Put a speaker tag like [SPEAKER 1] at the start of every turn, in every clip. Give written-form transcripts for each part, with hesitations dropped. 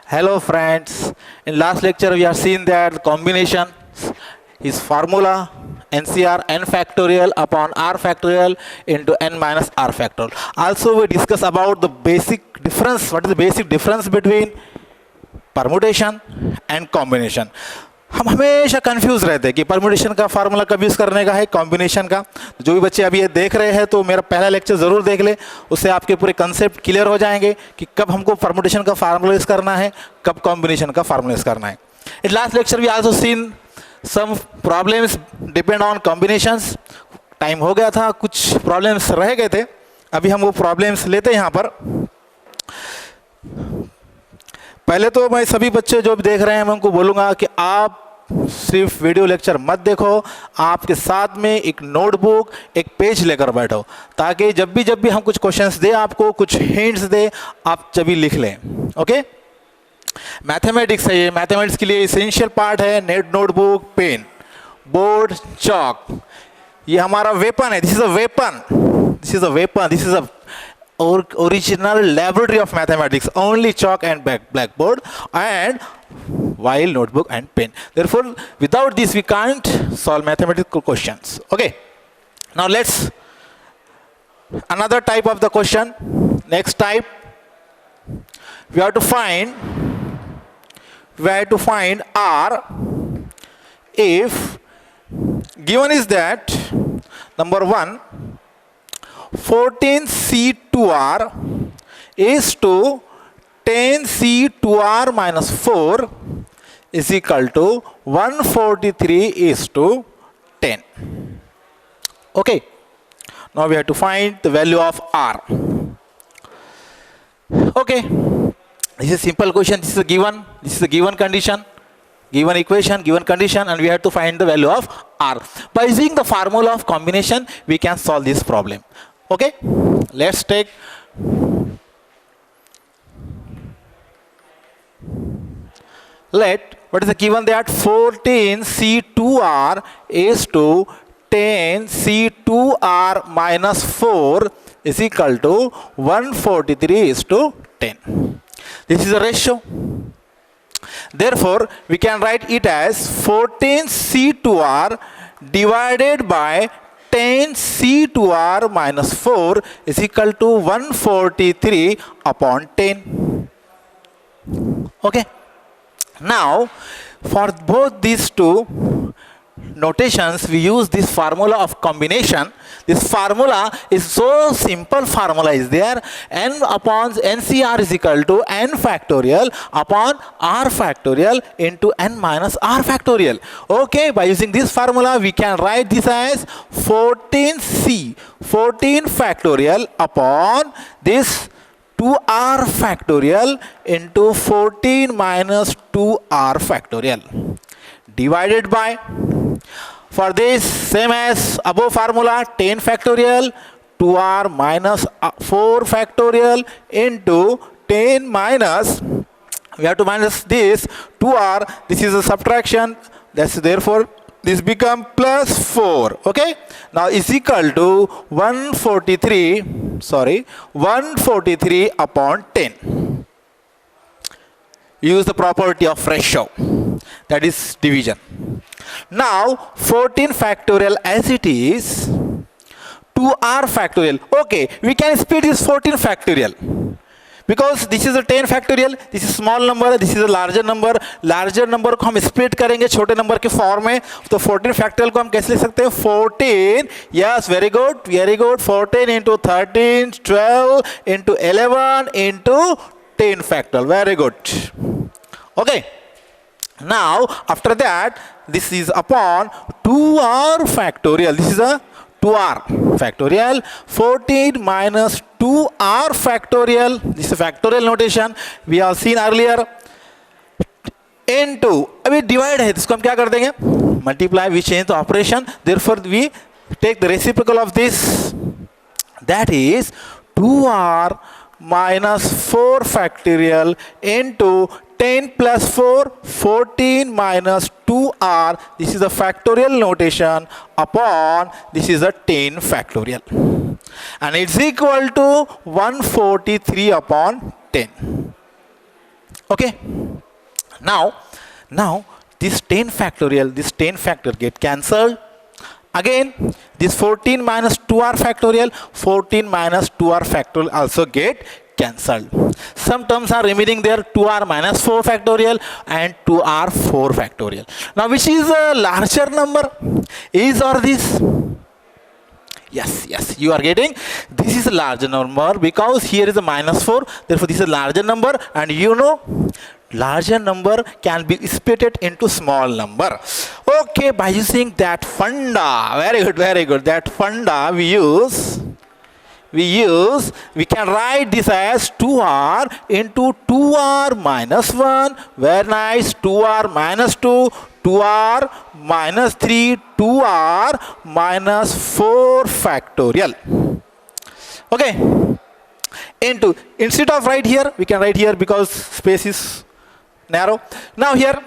[SPEAKER 1] Hello friends, in last lecture we have seen that combination is formula NCR n factorial upon r factorial into n minus r factorial. Also we discuss about the basic difference, what is the basic difference between permutation and combination. हम हमेशा confuse रहते हैं कि permutation का formula कब use करने का है, कॉम्बिनेशन का. जो भी बच्चे अभी ये देख रहे हैं तो मेरा पहला लेक्चर ज़रूर देख ले, उससे आपके पूरे कंसेप्ट क्लियर हो जाएंगे कि कब हमको परम्यूटेशन का फार्मूला यूज़ करना है, कब कॉम्बिनेशन का फार्मूला यूज़ करना है. In last lecture we also seen some problems depend on combinations. Time हो गया था, कुछ प्रॉब्लम्स रह गए थे, अभी हम वो प्रॉब्लम्स लेते हैं यहाँ पर. पहले तो मैं सभी बच्चे जो भी देख रहे हैं मैं उनको बोलूँगा कि आप सिर्फ वीडियो लेक्चर मत देखो, आपके साथ में एक नोटबुक एक पेज लेकर बैठो, ताकि जब भी हम कुछ क्वेश्चंस दे, आपको कुछ हिंट्स दे, आप जब भी लिख लें. ओके, मैथमेटिक्स है ये, मैथमेटिक्स के लिए इसेंशियल पार्ट है. Net notebook, pen, board, chalk, ये हमारा वेपन है. This is a weapon, this is a weapon, this is a original laboratory of mathematics. Only chalk and blackboard and while notebook and pen. Therefore without this we can't solve mathematical questions. Okay, now let's another type of the question. Next type, we have to find r if given is that number 1 14c2r is to 10c2r minus 4 is equal to 143 is to 10. Okay, now we have to find the value of r. Okay, this is a simple question. This is a given condition, given equation, given condition, and we have to find the value of r. By using the formula of combination we can solve this problem. Okay, let's take what is the given that 14c2r is to 10c2r minus 4 is equal to 143 is to 10. This is a ratio. Therefore we can write it as 14c2r divided by 10c2r minus 4 is equal to 143 upon 10. Okay, now for both these two notations we use this formula of combination. This formula is so simple, formula is there, n upon ncr is equal to n factorial upon r factorial into n minus r factorial. Okay, by using this formula we can write this as 14 factorial upon this 2r factorial into 14 minus 2r factorial divided by, for this same as above formula, 10 factorial 2r minus 4 factorial into 10 minus, we have to minus this 2r, this is a subtraction, that's therefore this become plus 4. Okay, now is equal to 143 upon 10. Use the property of ratio, that is division. Now 14 factorial as it is 2r factorial. Okay, we can split this 14 factorial because this is a 10 factorial, this is small number, this is a larger number. Larger number को हम split करेंगे छोटे number के form में, तो 14 factorial को हम कैसे लिख सकते हैं? 14, yes, very good, 14 into 13, 12 into 11 into 10 factorial, very good. Okay, now after that this is upon 2r factorial, this is a 2r factorial, 14 minus 2r factorial, this is factorial notation we have seen earlier, into, अभी divide है, इसको हम क्या कर देंगे? Multiply, we change the operation, therefore we take the reciprocal of this, that is 2r minus 4 factorial into 10 plus 4, 14 minus 2r, this is a factorial notation, upon this is a 10 factorial, and it's equal to 143 upon 10. Okay. Now this 10 factorial get cancelled. Again, this 14 minus 2r factorial, 14 minus 2r factorial also get cancelled. Some terms are remaining there, 2r minus 4 factorial and 2r 4 factorial. Now, which is a larger number? Is or this? Yes, you are getting, this is a larger number because here is a minus 4, therefore this is a larger number, and you know, larger number can be split into small number. Okay, by using that funda, very good, that funda we can write this as 2r into 2r minus 1, very nice, 2r minus 2, 2r minus 3, 2r minus 4 factorial. Okay, instead of write here, we can write here because space is narrow. Now here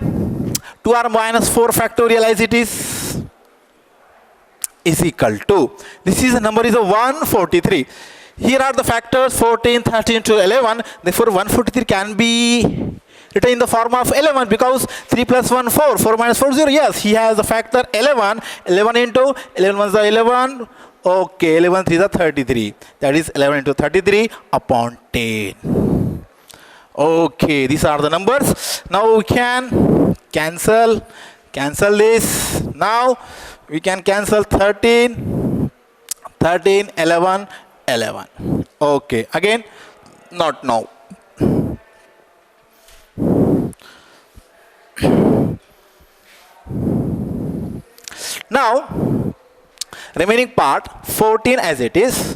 [SPEAKER 1] 2r minus 4 factorial as it is equal to, this is the number is a 143. Here are the factors 14, 13 to 11. Therefore 143 can be written in the form of 11 because 3 plus 1 4, 4 minus 4 0. Yes, he has a factor 11. 11 into 11 was the 11. Okay, 11 3 is 33. That is 11 into 33 upon 10. Okay, these are the numbers. Now we can cancel this. Now we can cancel 13, 11, 11. Okay, again, not now. Now, remaining part 14 as it is.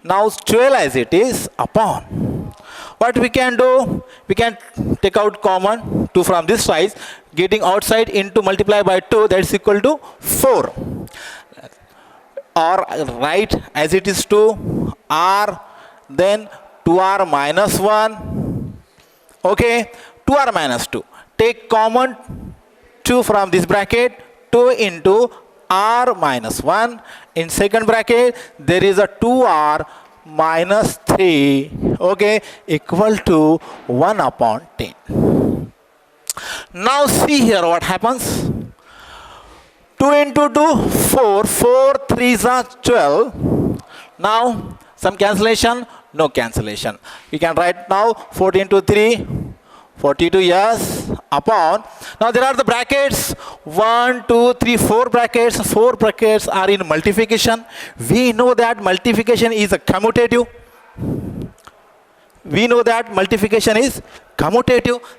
[SPEAKER 1] Now 12 as it is upon. What we can do? We can take out common 2 from this side, getting outside into multiply by 2, that is equal to 4. Or write as it is 2 r, then 2r minus 1. Okay, 2r minus 2. Take common 2 from this bracket, 2 into r minus 1. In second bracket, there is a 2r minus 3, okay, equal to 1 upon 10. Now see here what happens. 2 into 2, 4, 4 3s are 12. Now some cancellation, no cancellation. We can write now 14 into 3, 42, yes, upon. Now there are the brackets, 1, 2, 3, 4 brackets. 4 brackets are in multiplication. We know that multiplication is a commutative.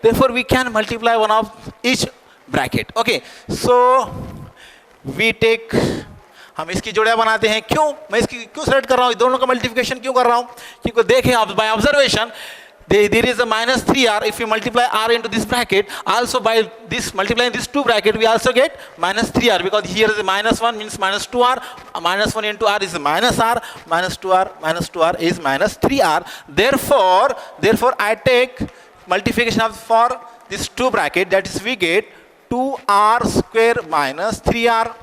[SPEAKER 1] Therefore we can multiply one of each bracket. Okay, so we take, हम इसकी जोड़ियाँ बनाते हैं. क्यों मैं इसकी क्यों select कर रहा हूँ, दोनों का मल्टीप्लिकेशन क्यों कर रहा हूँ? क्योंकि देखें आप by observation, there is a minus 3r. If you multiply r into this bracket, also by this multiplying this 2 bracket, we also get minus 3r, because here is a minus 1 means minus 2r, minus 1 into r is minus r, minus 2r is minus 3r. Therefore I take multiplication of for this 2 bracket, that is we get 2r square minus 3r,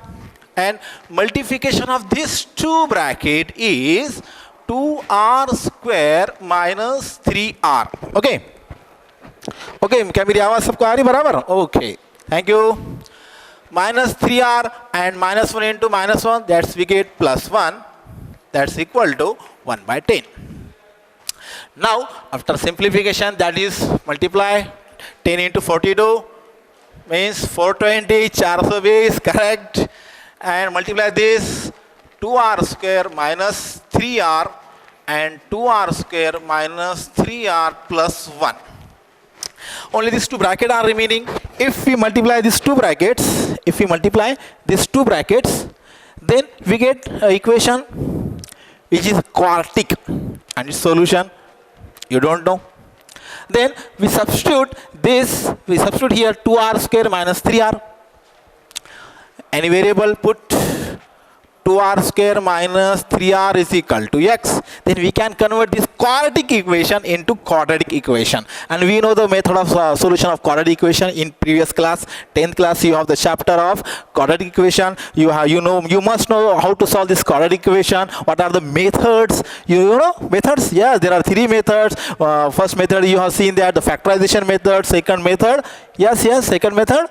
[SPEAKER 1] and multiplication of this 2 bracket is 2r square minus 3r. Okay, क्या मेरी आवाज सबको आ रही बराबर? Okay, thank you. Minus 3r and minus 1 into minus 1, that's we get plus 1, that's equal to 1 by 10. Now after simplification, that is multiply 10 into 42 means 420, 420, correct, and multiply this 2r square minus 3r and 2r square minus 3r plus 1. Only these 2 brackets are remaining. If we multiply these 2 brackets, then we get an equation which is quartic, and its solution you don't know. Then we substitute here 2r square minus 3r. Any variable put 2r square minus 3r is equal to x. Then we can convert this quadratic equation into quadratic equation. And we know the method of solution of quadratic equation in previous class, 10th class. You have the chapter of quadratic equation. You must know how to solve this quadratic equation. What are the methods? You know methods? Yes, there are 3 methods. First method you have seen that the factorization method. Second method, yes, second method.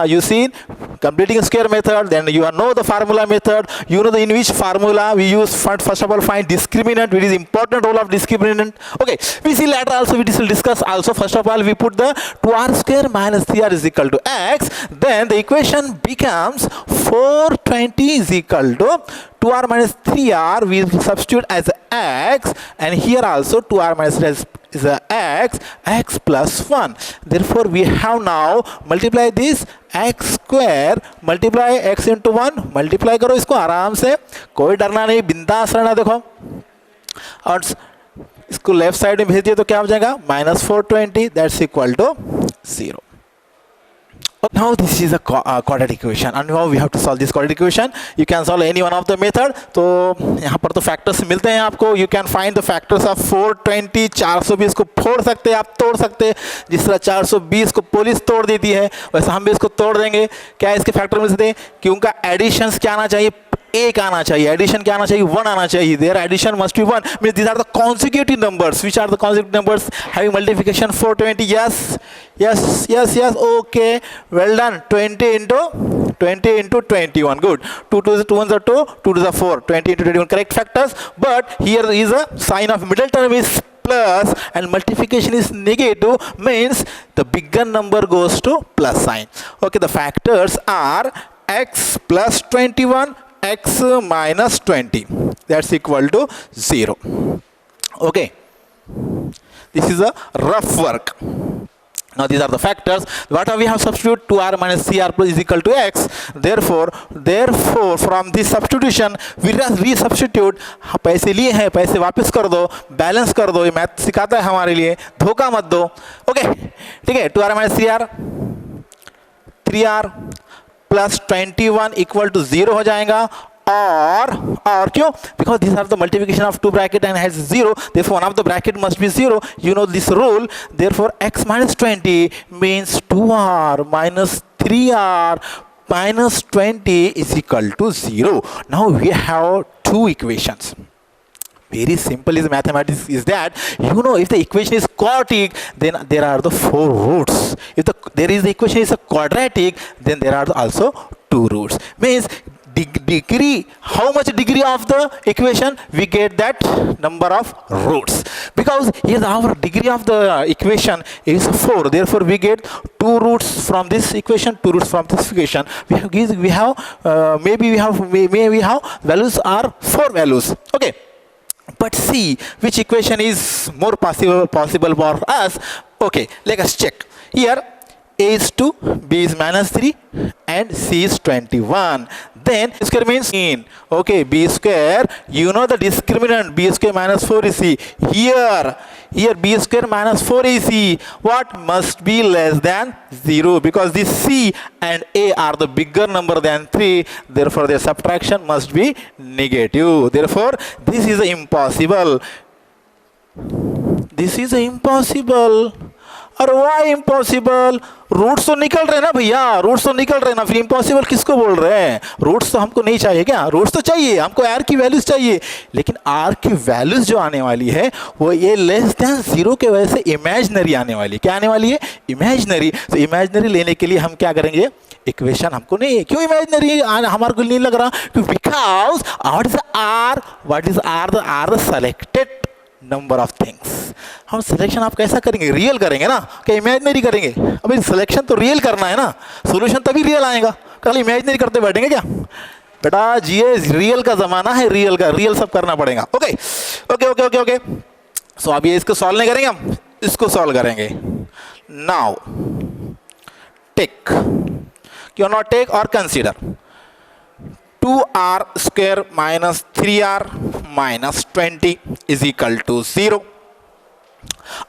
[SPEAKER 1] You see completing square method. Then you know the formula method. You know in which formula we use first of all find discriminant, which is important role of discriminant. Okay, we see later also we will discuss also. First of all we put the 2r square minus 3r is equal to x. Then the equation becomes 420 is equal to 2r minus 3r. We substitute as x, and here also 2r minus 3r is x plus 1. Therefore we have now multiply this x square multiply x into 1. Multiply करो इसको आराम से, कोई डरना नहीं, बिंदास रहना. देखो और इसको लेफ्ट साइड में भेज दिए तो क्या हो जाएगा -420 that's equal to 0. Now this is a quadratic equation and now we have to solve this quadratic equation. You can solve any one of the method. तो यहाँ पर तो factors मिलते हैं आपको. You can find the factors of 420. 420 को फोड़ सकते हैं आप, तोड़ सकते हैं. जिस तरह 420 को पुलिस तोड़ देती है वैसे हम भी इसको तोड़ देंगे. क्या इसके फैक्टर मिल सकते हैं कि उनका एडिशंस क्या आना चाहिए, 1 आना चाहिए. एडिशन क्या आना चाहिए, 1 आना चाहिए. Their addition must be 1. Means these are the consecutive numbers. Which are the consecutive numbers having multiplication 420? Yes. Okay, well done. 20 into 21. Good. 2 ones are 2, 2 to the 4. 20 into 21 correct factors. But here is a sign of middle term is plus and multiplication is negative, means the bigger number goes to plus sign. Okay, the factors are x plus 21, x minus 20, that's equal to 0. Okay, this is a rough work. Now these are the factors. What we have substitute 2r minus 3r plus is equal to x. Therefore from this substitution we resubstitute. पैसे लिए हैं, पैसे वापस कर दो, balance कर दो. ये मैथ सिखाता है हमारे लिए, धोखा मत दो. ओके ठीक है. 2r minus 3r plus 21 equal to 0 हो जाएगा. और क्यों? Because these are the multiplication of 2 bracket and has 0. Therefore one of the bracket must be 0. You know this rule. Therefore x minus 20 means 2r minus 3r minus 20 is equal to 0. Now we have 2 equations. Very simple is mathematics is that, you know, if the equation is quadratic then there are the 4 roots. If there is the equation is a quadratic then there are also 2 roots. Means degree, how much degree of the equation, we get that number of roots. Because here our degree of the equation is 4, therefore we get 2 roots from this equation, 2 roots from this equation. Maybe we have values are 4 values. Okay, but see which equation is more possible for us. Okay, let us check. Here a is 2, b is -3 and c is 21. Then square means in. Okay, b square, you know the discriminant b square minus 4 is c. Here b square minus 4 is c. What must be less than 0? Because this c and a are the bigger number than 3. Therefore their subtraction must be negative. Therefore this is impossible. This is impossible. और why impossible? Roots तो निकल रहे ना भैया, roots तो निकल रहे ना, फिर इम्पॉसिबल किसको बोल रहे हैं? रूट्स तो हमको नहीं चाहिए क्या? रूट्स तो चाहिए हमको, आर की वैल्यूज चाहिए, लेकिन आर की वैल्यूज जो आने वाली है वो ये लेस देन 0 के वजह से इमेजिनरी आने वाली है. क्या आने वाली है? इमेजिनरी. तो इमेजिनरी लेने के लिए हम क्या करेंगे? इक्वेशन हमको नहीं, क्यों इमेजिनरी हमारे को नहीं लग रहा? Because what is are the selected number of things. हम सिलेक्शन आप कैसा करेंगे? रियल करेंगे ना, क्या इमेजिनरी करेंगे? अभी सिलेक्शन तो रियल करना है ना, सॉल्यूशन तभी रियल आएगा. कल इमेजिनरी करते बैठेंगे क्या? बेटा ये रियल का जमाना है, रियल सब करना पड़ेगा. Okay okay okay okay okay. So अब ये इसको सॉल्व नहीं करेंगे, हम इसको सॉल्व करेंगे. नाउ टेक, क्यों नॉट टेक और consider 2r square minus 3r minus 20 is equal to 0.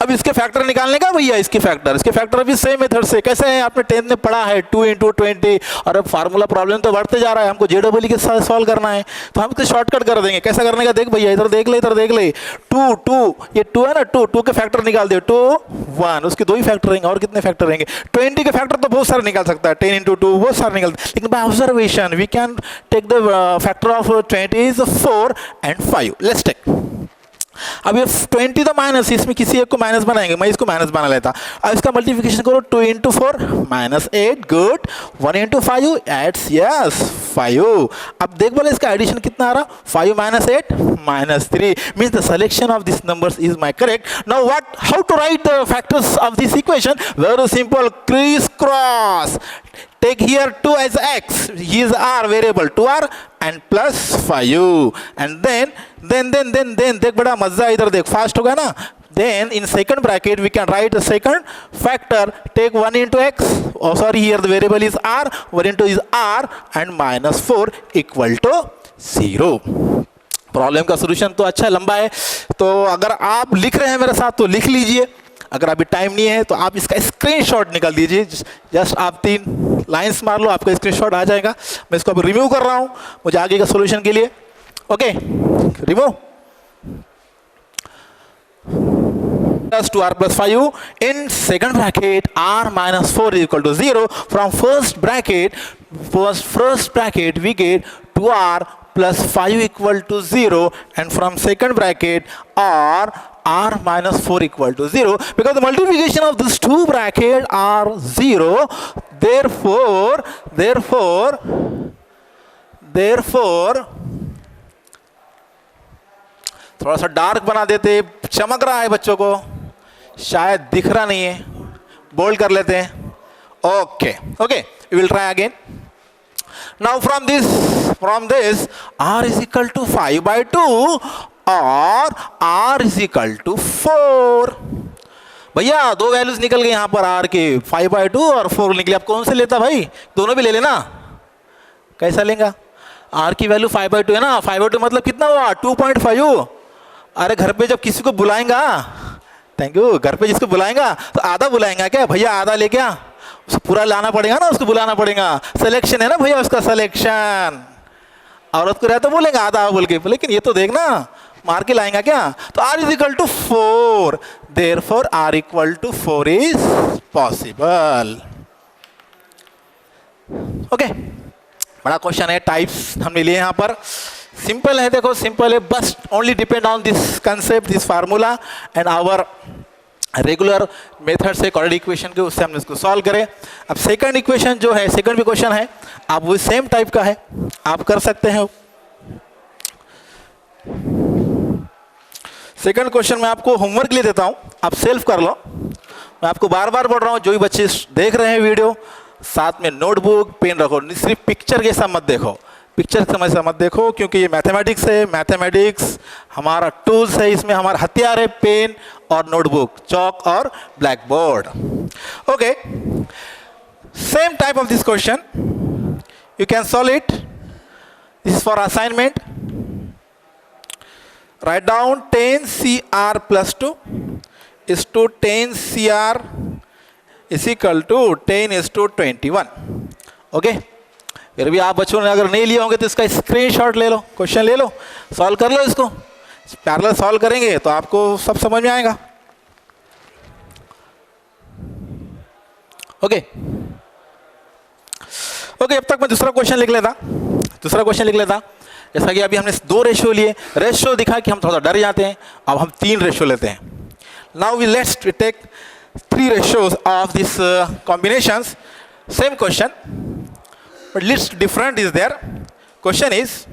[SPEAKER 1] अब इसके फैक्टर निकालने का भैया, इसके फैक्टर भी सेम मेथड से कैसे है, आपने 10th में पढ़ा है 2 × 20। और अब फार्मूला प्रॉब्लम तो बढ़ते जा रहा है, हमको जेडब्ल्यू के साथ सॉल्व करना है, तो हम इसको शॉर्टकट कर देंगे। कैसा करने का, देख भैया इधर देख ले, इधर देख ले, 2 ये 2 है ना, 2 के फैक्टर निकाल दे, 2 1, उसके 2 ही फैक्टर रहेंगे, और कितने फैक्टर रहेंगे। 20 के फैक्टर तो बहुत सारे निकाल सकता है, 10 × 2 बहुत सारे निकलते हैं, लेकिन by observation we can take the factor of 20 is 4 and 5। Let's take, अब ये 20 तो माइनस, इसमें किसी एक को माइनस बनाएंगे, मैं इसको माइनस बना लेता। अब इसका मल्टीप्लिकेशन करो, 2 × 4 -8, गुड। 1 × 5 ads, yes 5। अब देख बोले इसका एडिशन कितना आ रहा, 5 - 8 -3, means the selection of this numbers is my correct. Now what, how to write the factors of this equation, very simple, criss cross. Take here 2 as x, he is r variable, 2r and plus 5, and then देख बड़ा मजा, इधर देख fast होगा ना। Then in second bracket we can write the second factor, take 1 × x, oh sorry here the variable is r, 1 × is r and -4 equal to 0। Problem का solution तो अच्छा लंबा है, तो अगर आप लिख रहे हैं मेरे साथ तो लिख लीजिए, अगर अभी टाइम नहीं है तो आप इसका स्क्रीनशॉट निकाल दीजिए। जस्ट आप 3 लाइंस मार लो, आपका स्क्रीनशॉट आ जाएगा। मैं इसको अभी रिमूव कर रहा हूं मुझे आगे का सॉल्यूशन के लिए। Okay, remove, +2r + 5 in second bracket, r - 4 is equal to 0। from first bracket we get 2r + 5 equal to 0, and from second bracket r -4 equal to 0, because the multiplication of these two brackets are 0, therefore थोड़ा सा dark बना देते, चमक रहा है बच्चों को, शायद दिख रहा नहीं है, बोल्ड कर लेते हैं। Okay, we will try again। now from this r is equal to 5/2 और r is equal to 4। भैया 2 वैल्यूज निकल गए यहां पर, r के 5/2 और 4 निकले। आप कौन से लेता भाई, दोनों भी ले लेना। कैसा लेगा, r की वैल्यू 5/2 है ना, 5/2 मतलब कितना हुआ, 2.5। अरे घर पे जब किसी को बुलाएंगा, थैंक यू, घर पे जिसको बुलाएंगा तो आधा बुलाएंगा क्या भैया, आधा ले क्या, उसको पूरा लाना पड़ेगा ना, उसको बुलाना पड़ेगा। सिलेक्शन है ना भैया, उसका सिलेक्शन। औरत को रहता बोलेंगे आधा बोल के, लेकिन ये तो देखना मार के लाएंगा क्या। तो r is equal to 4, therefore r equal to 4 is possible। Okay, बड़ा क्वेश्चन है, टाइप्स हमने लिए यहाँ पर। सिंपल है, देखो सिंपल है, बस only depend on this concept, this formula and our regular method से क्वाड्रेटिक इक्वेशन के, उससे हमने इसको सॉल्व करें। अब सेकंड इक्वेशन जो है, सेकंड भी क्वेश्चन है, आप वो सेम टाइप का है, आप कर सकते हैं। सेकंड क्वेश्चन मैं आपको होमवर्क लिए देता हूं, आप सेल्फ कर लो। मैं आपको बार बार बोल रहा हूं, जो भी बच्चे देख रहे हैं वीडियो, साथ में नोटबुक पेन रखो, सिर्फ पिक्चर के साथ मत देखो, पिक्चर समझ से मत देखो, क्योंकि ये मैथमेटिक्स है। मैथमेटिक्स हमारा टूल्स है, इसमें हमारा हथियार है पेन और नोटबुक, चौक और black board. Okay, same type of this question you can solve it. This is for assignment. Write down 10cr + 2 is to 10cr is equal to 10:21। Okay, फिर भी आप बच्चों ने अगर नहीं लिए होंगे तो इसका स्क्रीनशॉट ले लो, क्वेश्चन ले लो, सॉल्व कर लो इसको। पैरेलल सॉल्व करेंगे तो आपको सब समझ में आएगा। ओके, अब तक मैं दूसरा क्वेश्चन लिख लेता। जैसा कि अभी हमने 2 रेशियो लिए, रेशियो दिखा कि हम थोड़ा डर जाते हैं, अब हम 3 रेशियो लेते हैं। Now we let's take 3 ratios of this combinations। Same question, but little different is there। Question is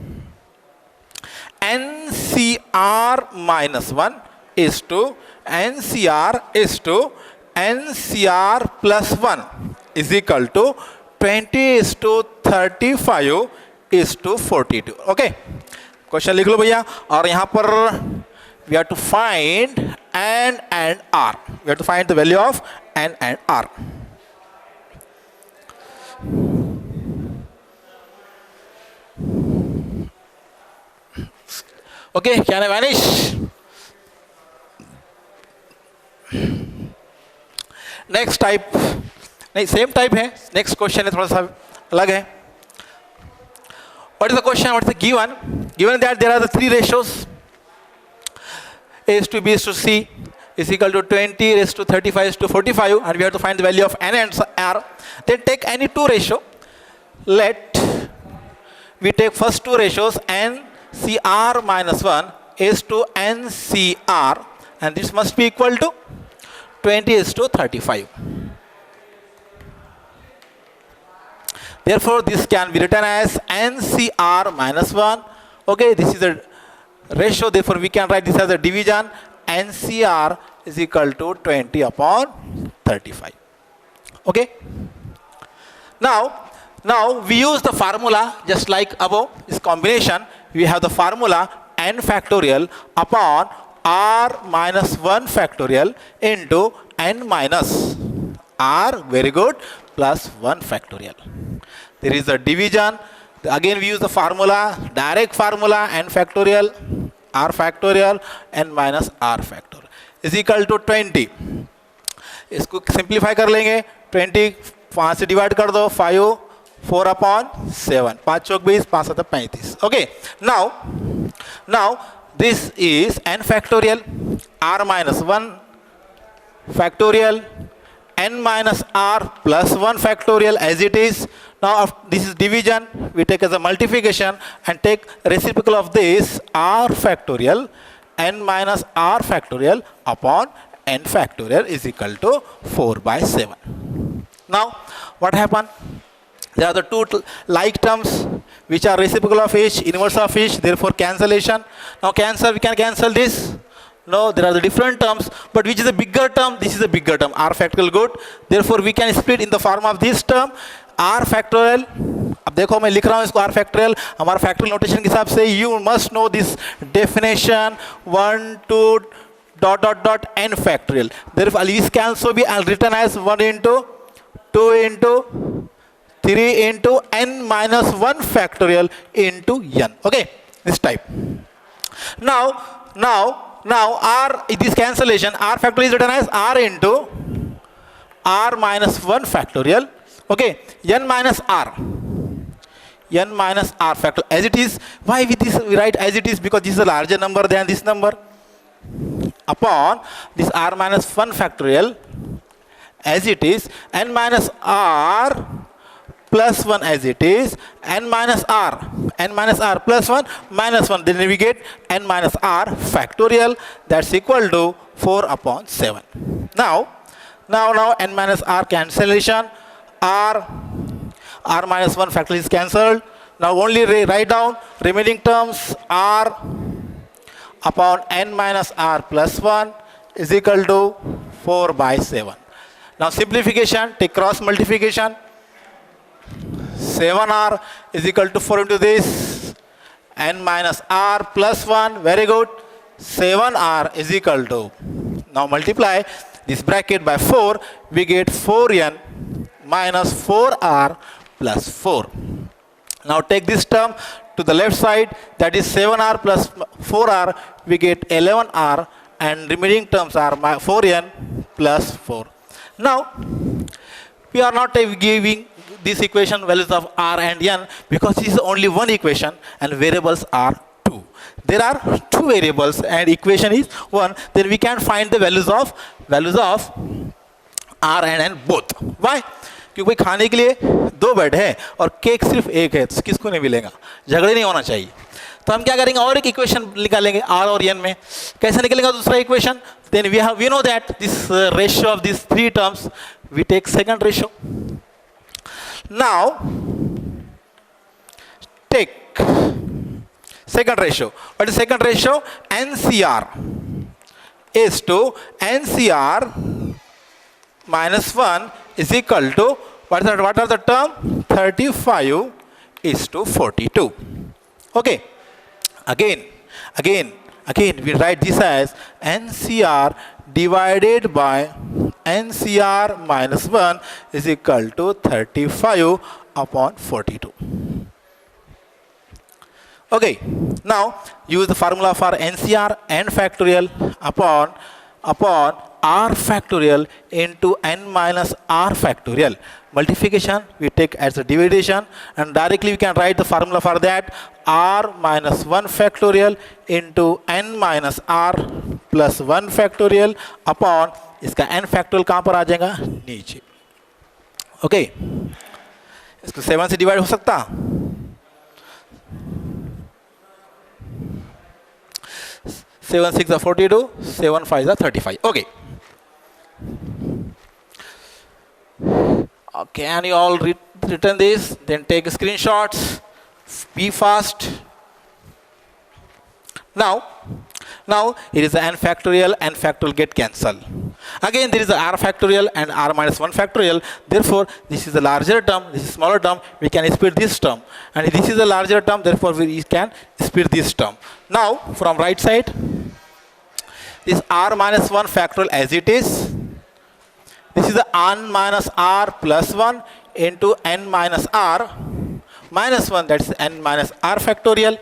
[SPEAKER 1] NCR -1 is to NCR is to NCR + 1 is equal to 20:35 is to 42। Okay, question लिख लो भैया। और यहां पर we have to find n and r, we have to find the value of n and r। Okay, can I vanish? Next type नहीं, same type है, next question है थोड़ा सा अलग है. What is the question? What is the given? Given that there are the three ratios, a is to b is to c is equal to 20 raised to 35 is to 45, and we have to find the value of n and r. Then take any two ratio. Let we take first two ratios, NCR minus 1 is to NCR, and this must be equal to 20 is to 35. Therefore, this can be written as NCR minus 1. Okay, this is a ratio, therefore we can write this as a division. NCR is equal to 20 upon 35. Okay. Now we use the formula just like above. This combination, we have the formula n factorial upon r minus 1 factorial into n minus r, very good, plus 1 factorial. There is a division. Again we use the formula, direct formula, n factorial r factorial n minus r factorial is equal to 20. इसको simplify कर लेंगे. 20 5 से divide कर दो, 5 4 upon 7, 5 Chowk 20, 5 7 35. Okay, now this is n factorial r minus 1 factorial n minus r plus 1 factorial as it is. Now this is division, we take as a multiplication and take reciprocal of this r factorial n minus r factorial upon n factorial is equal to 4 by 7. Now what happened? There are the two like terms which are reciprocal of each, inverse of each, therefore cancellation. Now cancel, we can cancel this. No, there are the different terms, but which is the bigger term? This is the bigger term, r factorial, good. Therefore we can split in the form of this term r factorial. अब देखो मैं लिख रहा हूँ इसको r factorial. हमारा factorial notation के हिसाब से you must know this definition 1 2 dot dot dot n factorial. Therefore this can also be written as 1 into 2 into 3 into n minus 1 factorial into n. Okay, this type. Now r, this cancellation, r factorial is written as r into r minus 1 factorial. Okay, n minus r factorial as it is. Why with this we write as it is? Because this is a larger number than this number, upon this r minus 1 factorial as it is, n minus r plus 1 as it is, n minus r plus 1 minus 1, then we get n minus r factorial, that's equal to 4 upon 7. Now n minus r cancellation, r minus 1 factorial is cancelled. Now only write down remaining terms, r upon n minus r plus 1 is equal to 4 by 7. Now simplification, take cross multiplication. 7r is equal to 4 into this, n minus r plus 1, very good. 7r is equal to, now multiply this bracket by 4, we get 4n minus 4r plus 4. Now take this term to the left side, that is 7r plus 4r, we get 11r, and remaining terms are 4n plus 4. Now we are not giving this equation values of r and n because this is only one equation and variables are two. There are two variables and equation is one, then we can find the values of r and n both. Why? क्योंकि खाने के लिए दो bed है और cake सिर्फ एक है, तो किसको नहीं मिलेगा? झगड़े नहीं होना चाहिए. तो हम क्या करेंगे, और एक इक्वेशन निकालेंगे r और n में. कैसे निकलेगा दूसरा equation? Then we know that this ratio of these three terms, we take second ratio. Now take second ratio. What is second ratio? NCR is to NCR minus 1 is equal to, what are the term? 35 is to 42. Okay. Again we write this as NCR divided by NCR minus 1 is equal to 35 upon 42. Okay, now use the formula for NCR n factorial upon r factorial into n minus r factorial. Multiplication we take as a division, and directly we can write the formula for that: r minus 1 factorial into n minus r plus 1 factorial upon इसका n factorial कहाँ पर आ जाएगा? नीचे. Okay, इसको 7 से divide हो सकता? 7 6 are 42, 7 5 are 35. Okay. Can you all written this? Then take screenshots. Be fast. Now it is n factorial get cancelled. Again there is a r factorial and r minus 1 factorial. Therefore this is the larger term, this is smaller term. We can split this term, and this is the larger term. Therefore we can split this term. Now from right side, this r minus 1 factorial as it is. This is the n minus r plus 1 into n minus r minus 1, that is n minus r factorial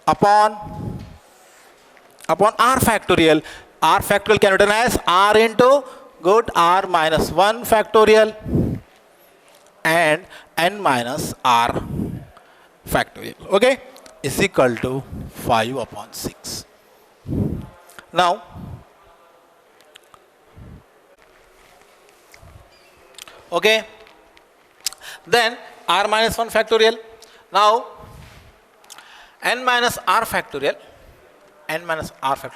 [SPEAKER 1] upon r factorial. R factorial can be written as r into r minus 1 factorial and n minus r factorial. Okay, is equal to 5 upon 6. Now okay, then r minus 1 factorial. Now n minus r factorial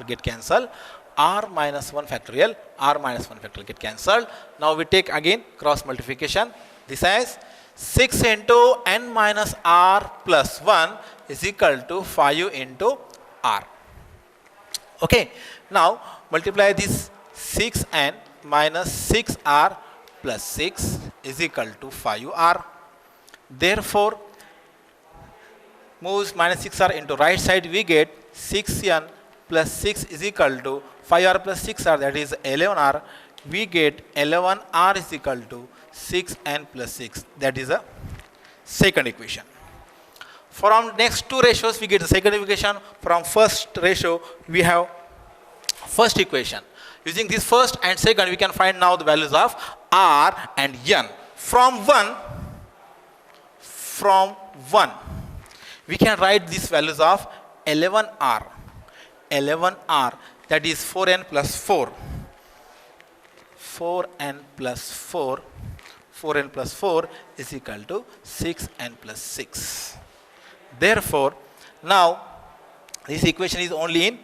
[SPEAKER 1] get cancelled. R minus 1 factorial get cancelled. Now we take again cross multiplication. This is 6 into n minus r plus 1 is equal to 5 into r. Okay, now multiply this 6n minus 6r plus 6 is equal to 5r. Therefore moves minus 6r into right side, we get 6n plus 6 is equal to 5r plus 6r, that is 11r. We get 11r is equal to 6n plus 6, that is a second equation. From next two ratios we get the second equation. From first ratio we have first equation. Using this first and second we can find now the values of r and n. From 1 we can write these values of 11r, that is 4n plus 4 is equal to 6n plus 6. Therefore now this equation is only in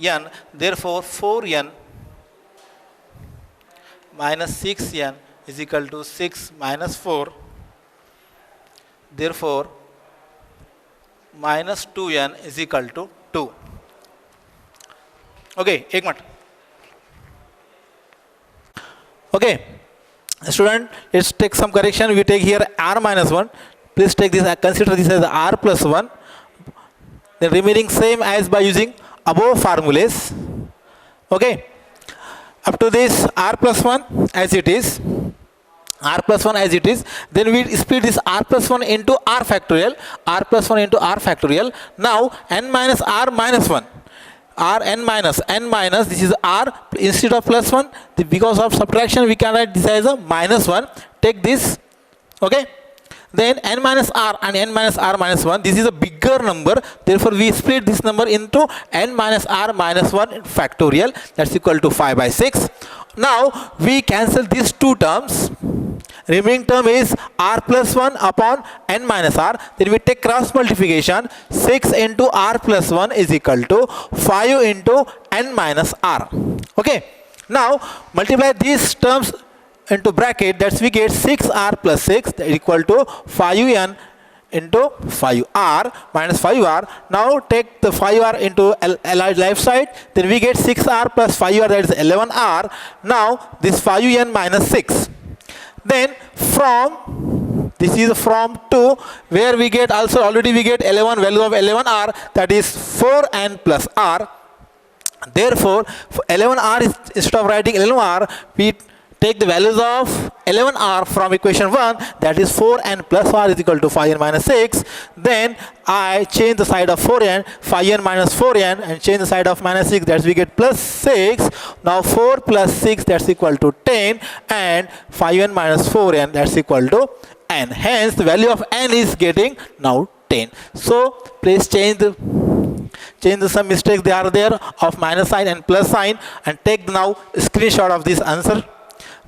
[SPEAKER 1] n. Therefore 4n minus 6n is equal to 6 minus 4. Therefore minus 2n is equal to 2. Okay, एक minute. Okay, student, let's take some correction. We take here r minus 1. Please take this, consider this as r plus 1. The remaining same as by using above formulas. Okay, up to this r plus 1 as it is. Then we split this r plus 1 into r factorial. Now n minus r minus 1. n minus this is r instead of plus 1. Because of subtraction we can write this as a minus 1. Take this. Okay. Then n minus r and n minus r minus 1. This is a bigger number. Therefore we split this number into n minus r minus 1 factorial. That's equal to 5 by 6. Now we cancel these two terms. Remaining term is r plus 1 upon n minus r. Then we take cross multiplication. 6 into r plus 1 is equal to 5 into n minus r. Okay. Now multiply these terms into bracket. That's we get 6r plus 6 that is equal to 5n into 5r minus 5r. Now take the 5r into left side. Then we get 6r plus 5r, that is 11r. Now this 5n minus 6. Then from this is from 2 where we get also already we get 11 value of 11r, that is 4n plus r. Therefore 11r is, instead of writing 11r we take the values of 11r from equation 1, that is 4n plus r is equal to 5n minus 6. Then I change the side of 4n, 5n minus 4n, and change the side of minus 6, that's we get plus 6. Now 4 plus 6, that's equal to 10, and 5n minus 4n, that's equal to n. Hence the value of n is getting now 10. So please change some mistakes they are there of minus sign and plus sign, and take now screenshot of this answer.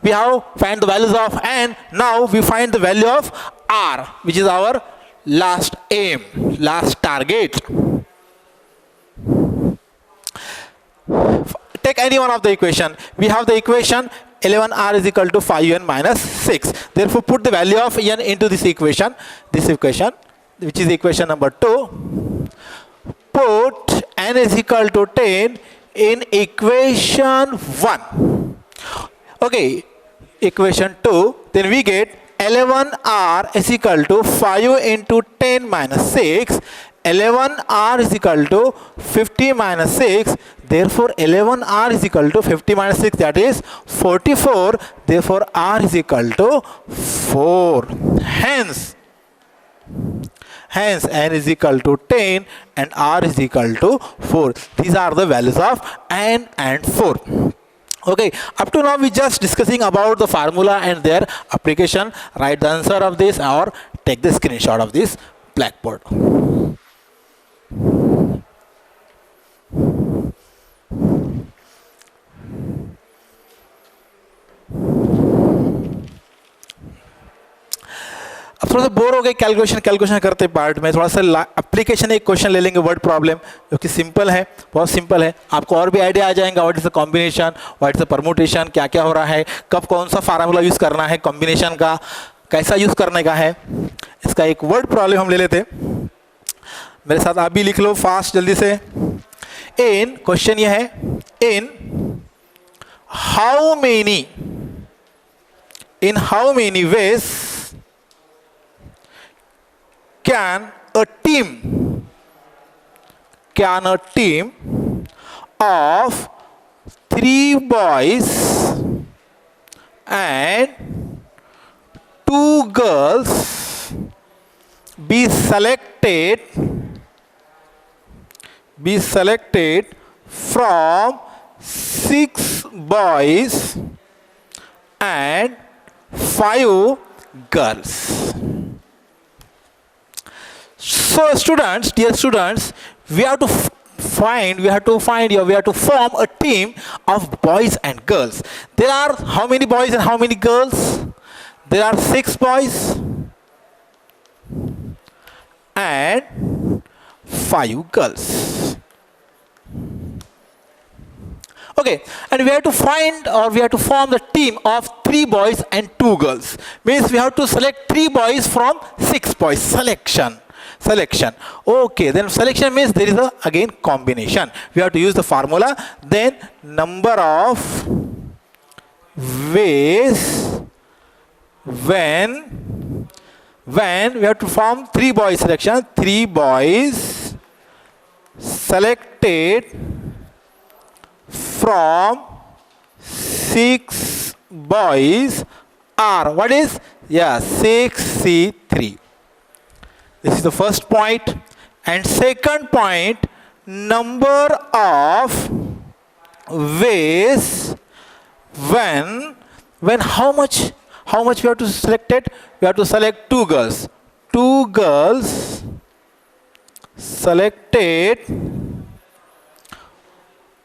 [SPEAKER 1] We have find the values of n. Now we find the value of r, which is our last aim, last target. Take any one of the equation. We have the equation 11r is equal to 5n minus 6. Therefore put the value of n into this equation, which is equation number 2. Put n is equal to 10 in equation 1. Okay, equation 2, then we get 11r is equal to 5 into 10 minus 6. 11r is equal to 50 minus 6. Therefore 11r is equal to 50 minus 6, that is 44. Therefore r is equal to 4. Hence n is equal to 10 and r is equal to 4. These are the values of n and 4. Okay, up to now we just discussing about the formula and their application. Write the answer of this or take the screenshot of this blackboard. अब थोड़ा सा bore हो गए calculation करते part में, थोड़ा सा application एक क्वेश्चन ले लेंगे, वर्ड प्रॉब्लम, जो कि सिंपल है, बहुत सिंपल है. आपको और भी आइडिया आ जाएगा what is the combination, what is the permutation, क्या क्या हो रहा है, कब कौन सा फार्मूला यूज करना है, कॉम्बिनेशन का कैसा यूज करने का है. इसका एक वर्ड प्रॉब्लम हम ले लेते. मेरे साथ आप भी लिख लो फास्ट जल्दी से. इन क्वेश्चन ये है, in how many ways can a team of 3 boys and 2 girls be selected from 6 boys and 5 girls. So students, dear students, we have to form a team of boys and girls. There are how many boys and how many girls? There are 6 boys and 5 girls. Okay, and we have to form the team of 3 boys and 2 girls. Means we have to select 3 boys from 6 boys. Selection. Okay, then selection means there is again combination. We have to use the formula. Then number of ways when we have to form 3 boys selection. 3 boys selected from 6 boys are what is? Yeah, 6C3. This is the first point. And second point, number of ways when how much we have to select it? We have to select 2 girls. 2 girls selected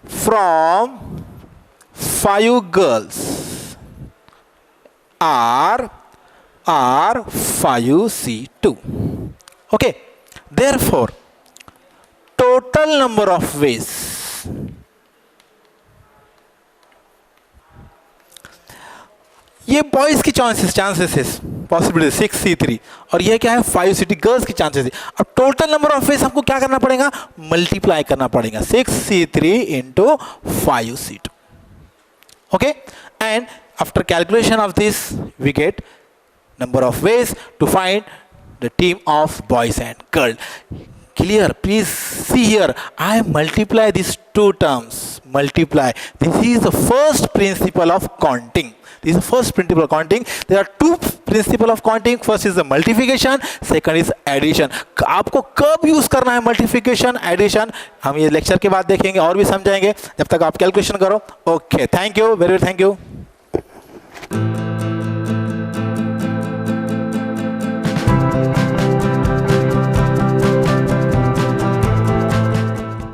[SPEAKER 1] from 5 girls are 5C2. Okay, therefore total number of ways, ये boys की chances possibility 6C3 और ये क्या है 5C2 girls की chances है. अब total number of ways हमको क्या करना पड़ेगा? मल्टीप्लाई करना पड़ेगा 6C3 into 5C2. Okay, and after calculation of this we get number of ways to find the team of boys and girls. clear? Please see here, I multiply these two terms, multiply. This is the first principle of counting. This is the first principle of counting. There are two principle of counting. First is the multiplication, second is addition. आपको कब use करना है multiplication, addition, हम ये lecture के बाद देखेंगे और भी समझाएंगे. जब तक आप कैलकुलेशन करो. Okay, thank you, very thank you.